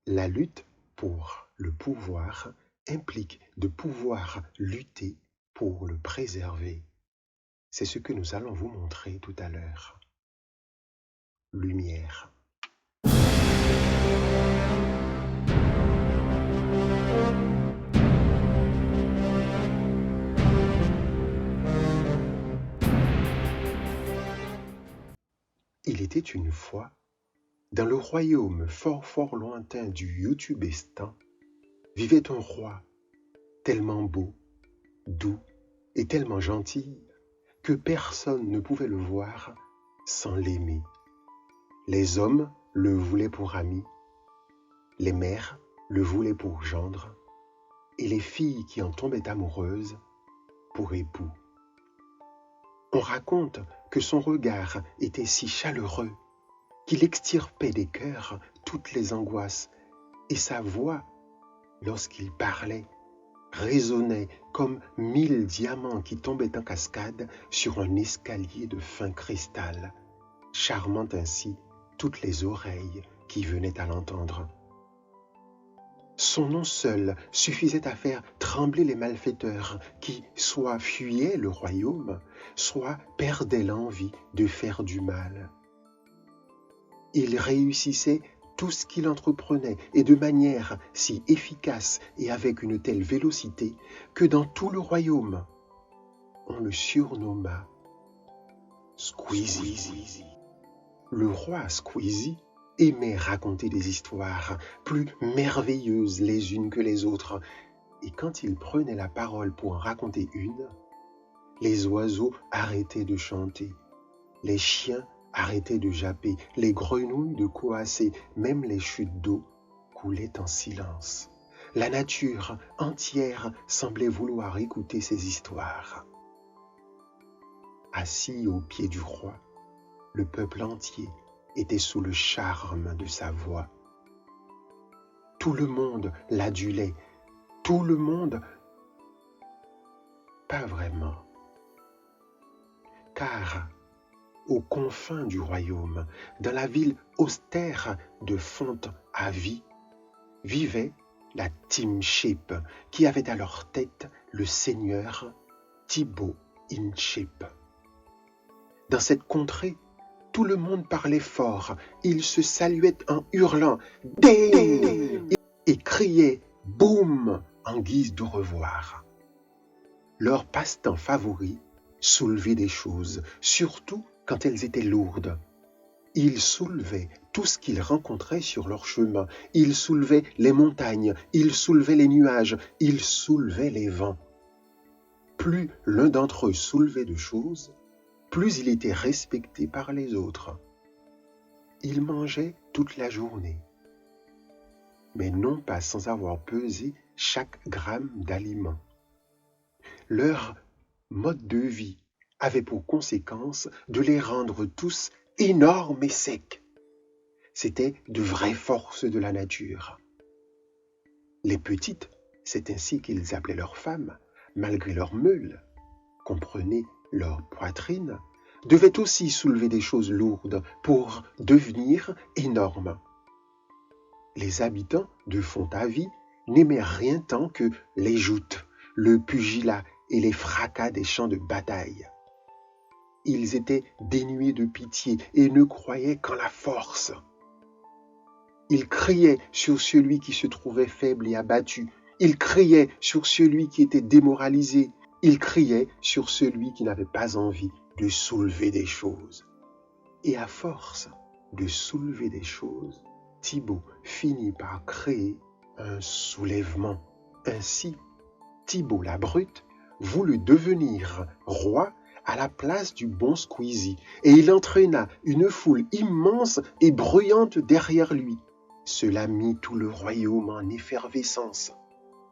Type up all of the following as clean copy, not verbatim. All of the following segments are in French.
La lutte pour le pouvoir implique de pouvoir lutter pour le préserver. C'est ce que nous allons vous montrer tout à l'heure. Lumière. Il était une fois, dans le royaume fort lointain du Youtubestan, vivait un roi tellement beau, doux et tellement gentil que personne ne pouvait le voir sans l'aimer. Les hommes le voulaient pour ami, les mères le voulaient pour gendre, et les filles qui en tombaient amoureuses pour époux. On raconte que son regard était si chaleureux qu'il extirpait des cœurs toutes les angoisses, et sa voix, lorsqu'il parlait, résonnait comme 1000 diamants qui tombaient en cascade sur un escalier de fin cristal, charmant ainsi toutes les oreilles qui venaient à l'entendre. Son nom seul suffisait à faire trembler les malfaiteurs qui soit fuyaient le royaume, soit perdaient l'envie de faire du mal. Il réussissait tout ce qu'il entreprenait et de manière si efficace et avec une telle vélocité que dans tout le royaume, on le surnomma Squeezie. Le roi Squeezie aimait raconter des histoires plus merveilleuses les unes que les autres, et quand il prenait la parole pour en raconter une, les oiseaux arrêtaient de chanter, les chiens arrêtaient de japper, les grenouilles de coasser, même les chutes d'eau coulaient en silence. La nature entière semblait vouloir écouter ces histoires. Assis au pied du roi, le peuple entier était sous le charme de sa voix. Tout le monde l'adulait, tout le monde, pas vraiment, car aux confins du royaume, dans la ville austère de Font-Avis, vivait la Team Sheep, qui avait à leur tête le seigneur Thibaut-in-Sheep. Dans cette contrée, tout le monde parlait fort, ils se saluaient en hurlant « Ding !» et criaient « Boum !» en guise de revoir. Leur passe-temps favori, soulever des choses, surtout quand elles étaient lourdes. Ils soulevaient tout ce qu'ils rencontraient sur leur chemin. Ils soulevaient les montagnes, ils soulevaient les nuages, ils soulevaient les vents. Plus l'un d'entre eux soulevait de choses, plus il était respecté par les autres. Ils mangeaient toute la journée, mais non pas sans avoir pesé chaque gramme d'aliments. Leur mode de vie avait pour conséquence de les rendre tous énormes et secs. C'étaient de vraies forces de la nature. Les petites, c'est ainsi qu'ils appelaient leurs femmes, malgré leurs meules, comprenez leur poitrine, devaient aussi soulever des choses lourdes pour devenir énormes. Les habitants de Font-Avis n'aimaient rien tant que les joutes, le pugilat et les fracas des champs de bataille. Ils étaient dénués de pitié et ne croyaient qu'en la force. Ils criaient sur celui qui se trouvait faible et abattu. Ils criaient sur celui qui était démoralisé. Ils criaient sur celui qui n'avait pas envie de soulever des choses. Et à force de soulever des choses, Thibaut finit par créer un soulèvement. Ainsi, Thibaut la Brute voulut devenir roi à la place du bon Squeezie, et il entraîna une foule immense et bruyante derrière lui. Cela mit tout le royaume en effervescence.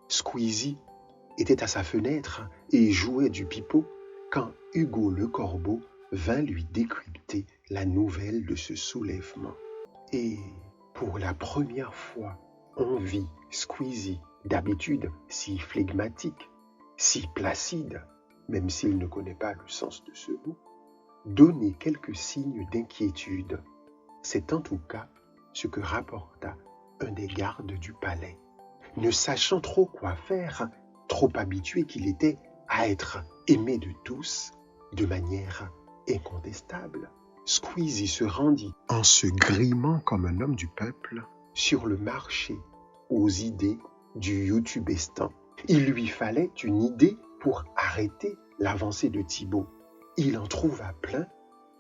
Squeezie était à sa fenêtre et jouait du pipeau quand Hugo le corbeau vint lui décrypter la nouvelle de ce soulèvement. Et pour la première fois, on vit Squeezie, d'habitude si flegmatique, si placide, même s'il ne connaît pas le sens de ce mot, donner quelques signes d'inquiétude. C'est en tout cas ce que rapporta un des gardes du palais. Ne sachant trop quoi faire, trop habitué qu'il était à être aimé de tous de manière incontestable, Squeezie se rendit en se grimant comme un homme du peuple sur le marché aux idées du YouTubestan. Il lui fallait une idée pour arrêter l'avancée de Thibaut. Il en trouva plein,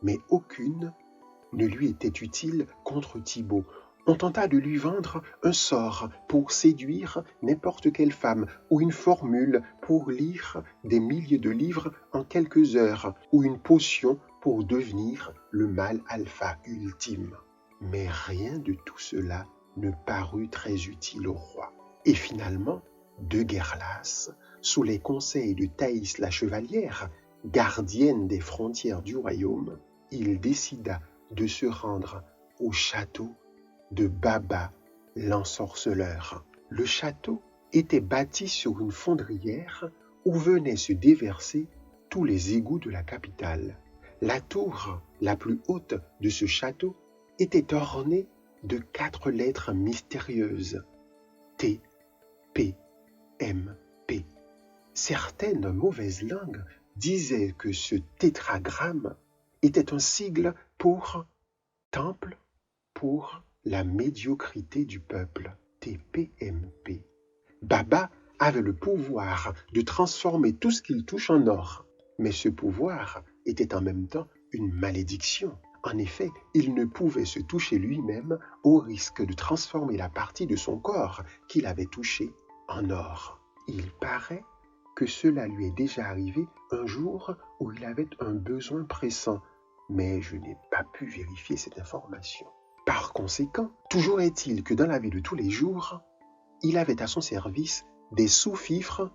mais aucune ne lui était utile contre Thibaut. On tenta de lui vendre un sort pour séduire n'importe quelle femme, ou une formule pour lire des milliers de livres en quelques heures, ou une potion pour devenir le mâle alpha ultime. Mais rien de tout cela ne parut très utile au roi. Et finalement, de guerre lasse, sous les conseils de Thaïs la chevalière, gardienne des frontières du royaume, il décida de se rendre au château de Baba l'ensorceleur. Le château était bâti sur une fondrière où venaient se déverser tous les égouts de la capitale. La tour la plus haute de ce château était ornée de 4 lettres mystérieuses. T, P, M, P. Certaines mauvaises langues disaient que ce tétragramme était un sigle pour Temple pour la médiocrité du peuple, TPMP. Baba avait le pouvoir de transformer tout ce qu'il touche en or, mais ce pouvoir était en même temps une malédiction. En effet, il ne pouvait se toucher lui-même au risque de transformer la partie de son corps qu'il avait touchée en or. Il paraît que cela lui est déjà arrivé un jour où il avait un besoin pressant, mais je n'ai pas pu vérifier cette information. Par conséquent, toujours est-il que dans la vie de tous les jours, il avait à son service des sous-fifres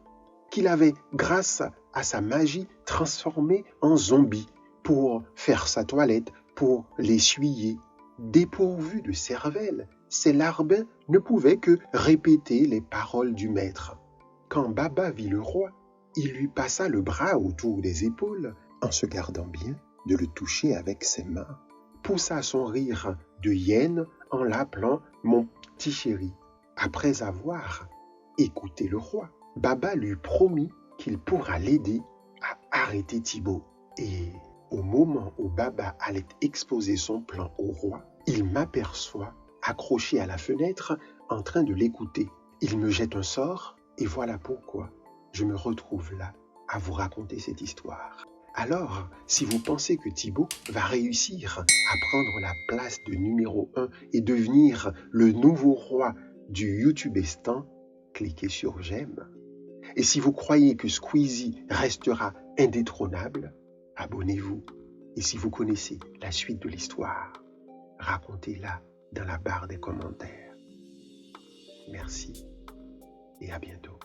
qu'il avait, grâce à sa magie, transformés en zombies pour faire sa toilette, pour l'essuyer. Dépourvu de cervelle, ces larbins ne pouvaient que répéter les paroles du maître. Quand Baba vit le roi, il lui passa le bras autour des épaules en se gardant bien de le toucher avec ses mains. Poussa son rire de hyène en l'appelant « mon petit chéri ». Après avoir écouté le roi, Baba lui promit qu'il pourra l'aider à arrêter Thibaut. Et au moment où Baba allait exposer son plan au roi, il m'aperçoit accroché à la fenêtre en train de l'écouter. Il me jette un sort et voilà pourquoi je me retrouve là à vous raconter cette histoire. Alors, si vous pensez que Thibaut va réussir à prendre la place de numéro 1 et devenir le nouveau roi du YouTubestan, cliquez sur j'aime. Et si vous croyez que Squeezie restera indétrônable, abonnez-vous. Et si vous connaissez la suite de l'histoire, racontez-la dans la barre des commentaires. Merci et à bientôt.